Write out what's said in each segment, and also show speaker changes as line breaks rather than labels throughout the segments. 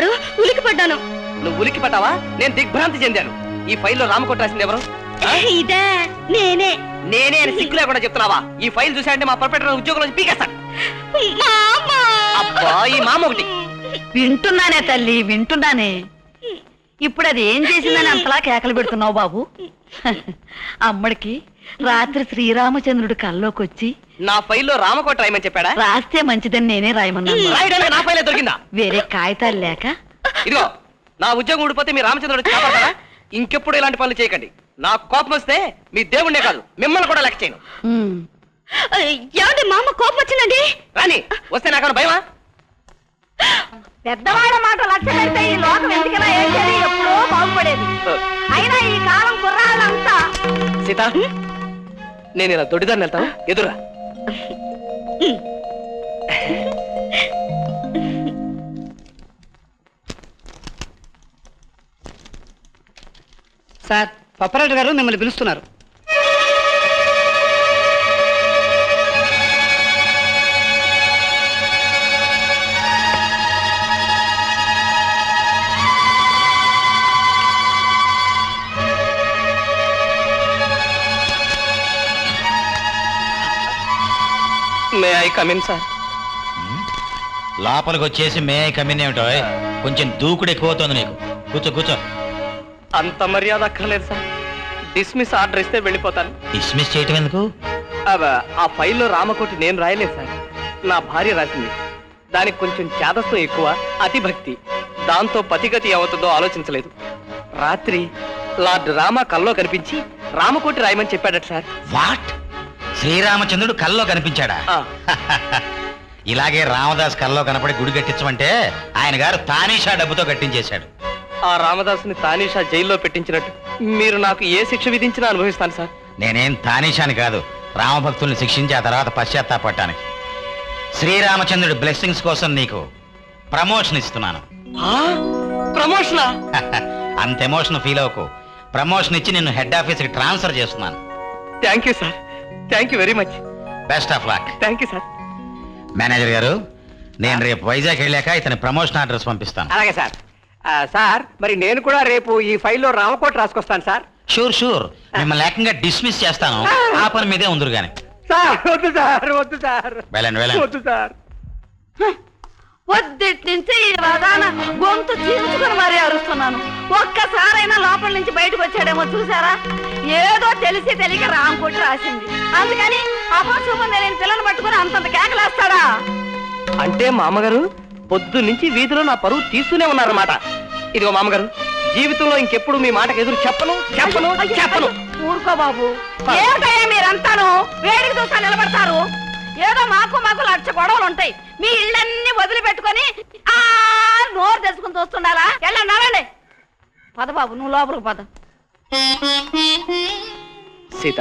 గారు ఉలికి పడ్డాను.
నువ్వు ఉలికి పడ్డావా? నేను దిగ్భ్రాంతి చెందాను. ఈ ఫైల్లో రామకోట రాసింది ఎవరు?
ఇదే నేనే.
నేనే అని సిగ్గు లేకుండా చెప్తున్నావా? ఈ ఫైల్ చూసాయంటే మా పర్పరేటర్ ఉద్యోగంలో పీకేస్తాను. అబ్బా ఈ మామ ఒకటి.
వింటున్నానే తల్లి, వింటున్నానే. ఇప్పుడు అది ఏం చేసిందని అంతలా కేకలు పెడుతున్నావు బాబు? అమ్మడికి రాత్రి శ్రీరామచంద్రుడు కల్లోకి వచ్చి
నా ఫైల్లో రామకోట రాయమని చెప్పాడా?
రాస్తే మంచిదని నేనే రాయమన్నాను.
రాయడానికి నా ఫైలే దొరికిందా?
వేరే కాగితాలు లేక.
ఇదిగో నా ఉద్యోగం ఊడిపోతే మీ రామచంద్రుడు కాపాడతారా? ఇంకెప్పుడు ఇలాంటి పనులు చేయకండి. నా కోపం వస్తే మీ దేవుణ్ణే కాదు మిమ్మల్ని కూడా లెక్క చేయను.
ఏమండి మా అమ్మ కోపం వచ్చిందండి.
రాని వస్తే నాకన్నా భయమా?
పెద్దవాళ్ళ మాట లక్ష్య పెడితే ఈ లోకం ఎందుకైనా ఏది ఎప్పుడో బాగుపడేది. అయినా ఈ కాలం కుర్రాళ్ళంతా.
సీత నేను ఇలా దొడ్డిదాన్ని వెళ్తాను, ఎదురా.
సార్, పప్పరాజు గారు మిమ్మల్ని పిలుస్తున్నారు.
May I come in sir?
లోపలికి వచ్చేసి మే ఐ కమిన్ ఏమిటో? కొంచెం దూకుడు ఎక్కువవుతుంది నీకు. కూర్చో కూర్చో.
అంత మర్యాద అక్కర్లేదు సార్. డిస్మిస్ ఆర్డర్ ఇస్తే వెళ్ళిపోతాను.
డిస్మిస్ చేయటం ఎందుకు?
ఆ ఫైల్లో రామకోటి నేను రాయలేదు సార్, నా భార్య రాసింది. దానికి కొంచెం చేదస్తం ఎక్కువ, అతి భక్తి. దాంతో పతిగతి ఏమవుతుందో ఆలోచించలేదు. రాత్రి లార్డ్ రామ కల్లో కనిపించి రామకోటి రాయమని చెప్పాడట సార్.
వాట్? శ్రీరామచంద్రుడు కల్లో కనిపించాడా? ఇలాగే రామదాస్ కల్లో కనపడి గుడి కట్టించమంటే ఆయన గారు తానీషా డబ్బుతో కట్టించేశాడు.
ఆ రామదాసుని తానీషా జైల్లో పెట్టించినట్టు మీరు నాకు ఏ శిక్ష విధించినా అనుభవిస్తాను సార్.
నేనేం తానీషాని కాదు, రామభక్తుల్ని శిక్షించి ఆ తర్వాత పశ్చాత్తాపడటానికి. శ్రీరామచంద్రుడి బ్లెస్సింగ్స్ కోసం నీకు ప్రమోషన్ ఇస్తున్నాను.
ప్రమోషనా?
అంత ఎమోషన్ ఫీల్ అవ్వకు. ప్రమోషన్ ఇచ్చి నిన్ను హెడ్ ఆఫీస్కి ట్రాన్స్ఫర్ చేస్తున్నాను.
Thank you sir, thank you very much.
Best of luck.
Thank you sir.
Manager గారు, నేను రేపు వైజాగ్ వెళ్ళాక ఇతని ప్రమోషన్ ఆర్డర్స్ పంపిస్తాను.
అలాగే సార్. సార్, మరి నేను కూడా రేపు ఈ ఫైల్లో రామకోట రాసుకొస్తాను సార్.
Sure sure. మిమ్మల్ని ఏకంగా డిస్మిస్ చేస్తాను. ఆ పని మీదే ఉందరు గాని.
సార్ వద్దు సార్, వద్దు సార్,
వెళ్ళండి వెళ్ళండి.
వద్దు సార్.
పొద్దుటి నుంచి ఈ రథాన గొంతు చీల్చుకుని మరీ అరుస్తున్నాను. ఒక్కసారైనా లోపల నుంచి బయటకు వచ్చాడేమో చూసారా? ఏదో తెలిసి తెలియక రామకోటి రాసింది. అందుకని అపశుభం తెలియని పిల్లలు పట్టుకుని అంతంత కేకలేస్తాడా?
అంటే మామగారు పొద్దు నుంచి వీధిలో నా పరువు తీస్తూనే ఉన్నారన్నమాట. ఇదిగో మామగారు, జీవితంలో ఇంకెప్పుడు మీ మాటకు ఎదురు చెప్పను చెప్పను చెప్పను.
ఊరుకో బాబు. ఏమిటయ్యా మీరంతాను వేడికి చూసా నిలబడతారు? ఏదో మాకు లక్ష గొడవలు ఉంటాయి. మీ ఇళ్ళన్నీ వదిలిపెట్టుకొని ఆ నోరు తెచ్చుకుని చూస్తుండాలా? వెళ్ళండి. పద బాబు, నువ్వు లోపలికి పద.
సీత,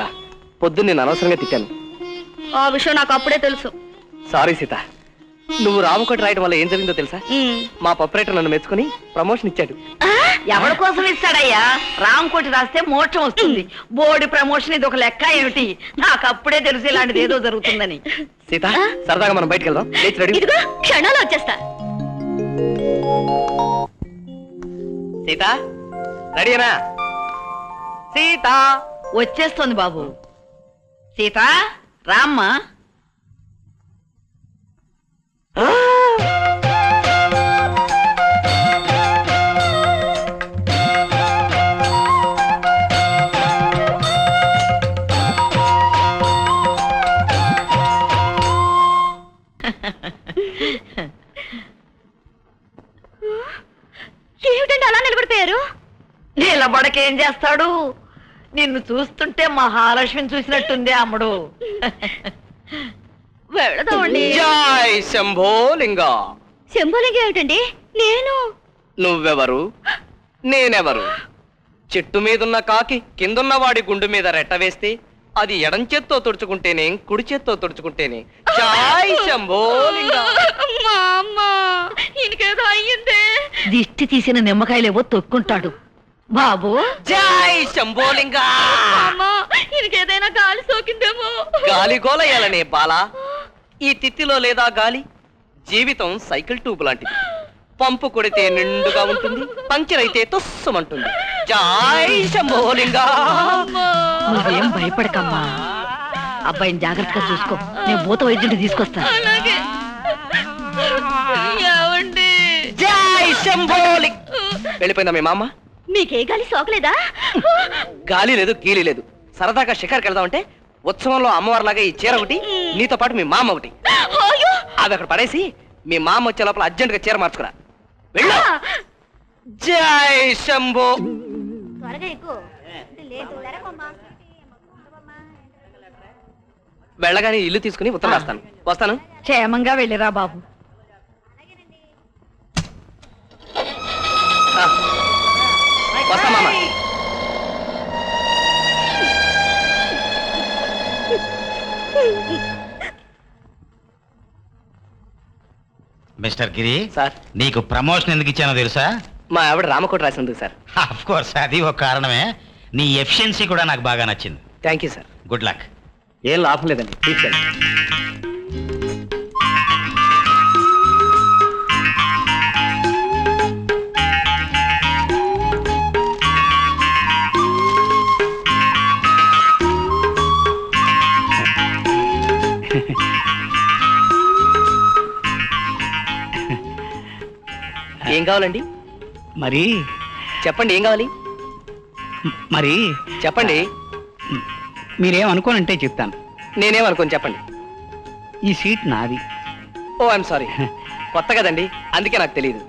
పొద్దున్న నేను అనవసరంగా తిట్టాను.
ఆ విషయం నాకు అప్పుడే తెలుసు.
సారీ సీత. నువ్వు రామకోటి రాయడం వల్ల ఏం జరిగిందో తెలుసా? మా పర్పరేటర్ నన్ను మెచ్చుకుని ప్రమోషన్ ఇచ్చాడు.
ఎవరి కోసం ఇస్తాడయ్యా? రామకోటి రాస్తే మోక్షం వస్తుంది. బోర్డు ప్రమోషన్ ఇది ఒక లెక్క ఏమిటి? నాకు అప్పుడే తెలుసు ఇలాంటిది ఏదో జరుగుతుందని.
సీత, సరదాగా మనం బయటకు వెళ్దాం. లేచి రెడీ.
ఇదిగో క్షణాలు వచ్చేస్తా.
సీత రెడీనా? సీత
వచ్చేస్తోంది బాబు. సీత రామ్మా.
ఏమిటండి అలా నిలబడిపోయారు?
నిలబడకేం చేస్తాడు? నిన్ను చూస్తుంటే మహాలక్ష్మిని చూసినట్టుంది అమ్ముడు.
వెళదామండి.
జై శంభోలింగా.
శంభోలింగ ఏమిటండి? నేను.
నువ్వెవరు? నేనెవరు? చెట్టు మీదున్న కాకి కిందున్న వాడి గుండు మీద రెట్ట వేస్తే అది ఎడం చేత్తో తుడుచుకుంటేనే, కుడి చేత్తో తుడుచుకుంటేనే. జై శంభోలింగా.
ఇంకేదో అయ్యిందే.
దిష్టి తీసిన నిమ్మకాయలేవో తొక్కుంటాడు బాబు.
జై శంభోలింగా.
ఇంకేదైనా గాలి సోకిందేమో.
గాలి గోలయ్యాలనే బాలా. ఈ తిత్తిలో లేదా గాలి. జీవితం సైకిల్ ట్యూబ్ లాంటిది. పంపు కొడితే నిండుగా ఉంటుంది, పంక్చర్ అయితే తుస్సుమంటుంది. జై శంభోలింగా.
నువ్వేం భయపడకమ్మా. అబ్బాయిని జాగ్రత్తగా చూసుకో. నేను భూత వైద్యుడిని తీసుకొస్తా.
అలాగే ఏమండి?
జై శంభోలి. వెళ్ళిపోయిందా మీ మామ?
మీకే గాలి సోకలేదా?
గాలి లేదు, గీలి లేదు. సరదాగా షికార్కి వెళ్దామంటే ఉత్సవంలో అమ్మవారిలాగా ఈ చీర ఒకటి, నీతో పాటు మీ మామ ఒకటి.
అయ్యో!
అవి అక్కడ పడేసి మీ మామ వచ్చే లోపల అర్జెంటుగా చీర మార్చుకురా. వెళ్ళు. జై శంభో.
త్వరగా ఎక్కువ.
వెళ్ళగానే ఇల్లు తీసుకుని ఉత్తరం రాస్తాను. వస్తాను.
క్షేమంగా వెళ్ళిరా బాబు.
ఆ, వస్తా మామ.
మిస్టర్ గిరి,
సార్,
నీకు ప్రమోషన్ ఎందుకు ఇచ్చానో తెలుసా?
మా ఆవిడ రామకోట రాసింది సార్.
ఆఫ్ కోర్స్, అది ఒక కారణమే. నీ ఎఫిషియన్సీ కూడా నాకు బాగా నచ్చింది.
Thank you sir.
Good luck.
ఏం లాభం లేదండి, తీసుకెళ్ళి. ఏం కావాలండి?
మరి
చెప్పండి, ఏం కావాలి?
మరి
చెప్పండి.
మీరేం అనుకోనంటే చెప్తాను.
నేనేమనుకోను, చెప్పండి.
ఈ సీట్ నాది.
ఓ ఐఎమ్ సారీ, కొత్త కదండి, అందుకే నాకు తెలియదు.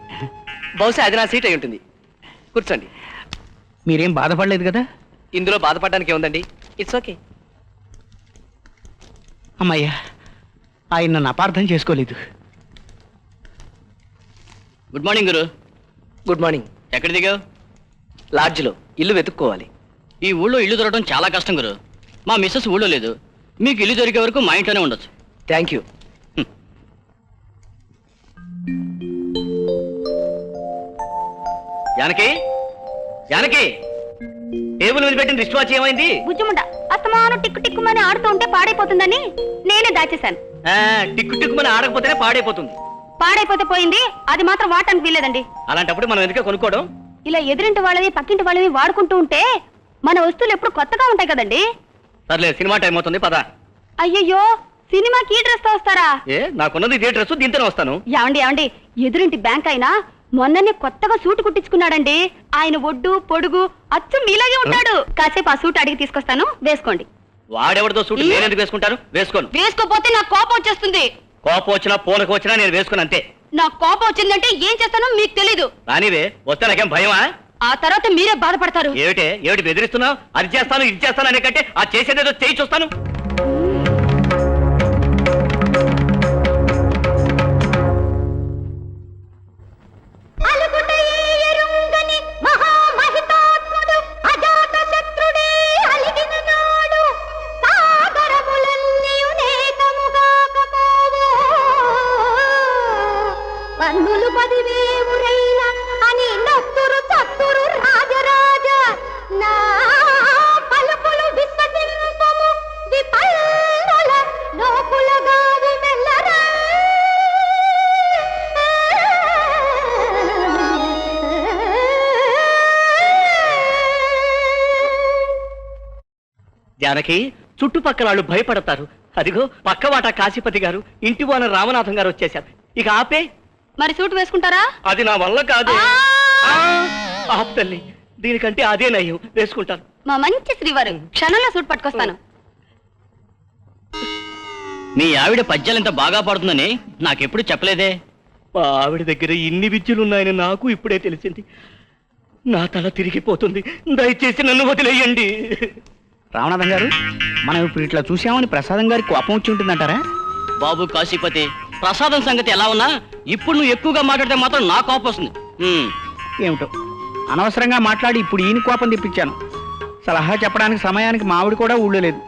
బహుశా అది నా సీట్ అయి ఉంటుంది. కూర్చోండి.
మీరేం బాధపడలేదు కదా?
ఇందులో బాధపడడానికి ఏముందండి, ఇట్స్ ఓకే.
అమ్మయ్యా, ఆయన నన్ను అపార్థం చేసుకోలేదు.
గుడ్ మార్నింగ్ గురు. Good morning. ఎక్కడ దిగావు? లాడ్జ్లో. ఇల్లు వెతుక్కోవాలి.
ఈ ఊళ్ళో ఇల్లు దొరకడం చాలా కష్టం గురు. మా మిస్సెస్ ఊళ్ళో లేదు. మీకు ఇల్లు దొరికే వరకు మా ఇంట్లోనే ఉండొచ్చు.
Thank you.
Janaki, Janaki, table మీద పెట్టిన రిస్ట్ వాచ్ ఏమైంది?
బుజ్జుముండ అస్తమానం టిక్కు టిక్కుమని ఆడుతూ ఉంటే పాడైపోతుందని నేనే దాచేశాను.
టిక్కు టిక్కుమని ఆడకపోతేనే పాడైపోతుంది.
పాడైపోతే పోయింది, అది మాత్రం వాడటానికి వీల్లేదండి.
అలాంటప్పుడు మనం ఎందుకే కొనుక్కోవడం?
ఇలా ఎదురింటి వాళ్ళవి పక్కింటి వాళ్ళవి వాడుకుంటూ ఉంటే మన వస్తువులు ఎప్పుడు కొత్తగా ఉంటాయి కదండి.
సర్లే, సినిమా టైం అవుతుంది, పద.
అయ్యయ్యో, సినిమాకి ఈ డ్రెస్ తో వస్తారా?
నాకున్నది ఇదే డ్రెస్, దీంతోనే వస్తాను.
ఏమండి ఎదురింటి బ్యాంక్ అయినా మొన్ననే కొత్తగా సూట్ కుట్టించుకున్నాడండి. ఆయన ఒడ్డు పొడుగు అచ్చు మీలాగే ఉంటాడు. కాసేపు ఆ సూట్ అడిగి తీసుకొస్తాను, వేసుకోండి.
వాడెవరితో సూట్ నేను ఎందుకు వేసుకుంటాను? వేసుకోను.
వేసుకోపోతే నాకు కోపం వచ్చేస్తుంది.
కోపం వచ్చినా పూలకు వచ్చినా నేను వేసుకుని అంతే.
నాకు కోపం వచ్చిందంటే ఏం చేస్తానో మీకు తెలీదు.
రానివే, వస్తే నాకేం భయమా?
ఆ తర్వాత మీరే బాధపడతారు.
ఏమిటి బెదిరిస్తున్నావు? అది చేస్తాను ఇది చేస్తాను అనే కంటే ఆ చేసేదేదో చేయి చూస్తాను.
పన్నులు 10,000 అని నత్తురు చత్తురు రాజరాజ నా పలుకులు విశ్వసింపము విపల్లుల లోకులగావు మెల్లరా.
జానకి, చుట్టుపక్కల వాళ్ళు భయపడతారు. అదిగో పక్కవాట కాశీపతి గారు, ఇంటి వాన రామనాథం గారు వచ్చేశారు. ఇక ఆపే.
మరి సూట్ వేసుకుంటారా?
అది నా వల్ల కాదు. తల్లి, దీనికంటే అదే నయ్యం, వేసుకుంటాను.
మా మంచి శ్రీవారు, క్షణంలో సూట్ పట్టుకొస్తాను.
మీ ఆవిడ పద్యాలు ఎంత బాగా పాడుతుందని నాకెప్పుడు చెప్పలేదే. మా ఆవిడ దగ్గర ఇన్ని విద్యలున్నాయని నాకు ఇప్పుడే తెలిసింది. నా తల తిరిగిపోతుంది. దయచేసి నన్ను వదిలేయండి.
రామనాథం గారు, మనం ఇప్పుడు ఇట్లా చూసామని ప్రసాదం గారికి కోపం వచ్చి ఉంటుందంటారా?
బాబు కాశీపతి, ప్రసాదం సంగతి ఎలా ఉన్నా ఇప్పుడు నువ్వు ఎక్కువగా మాట్లాడితే మాత్రం నా కోపం వస్తుంది.
ఏమిటో అనవసరంగా మాట్లాడి ఇప్పుడు ఈయన కోపం తెప్పించాను. సలహా చెప్పడానికి సమయానికి మావిడి కూడా ఊళ్ళో లేదు.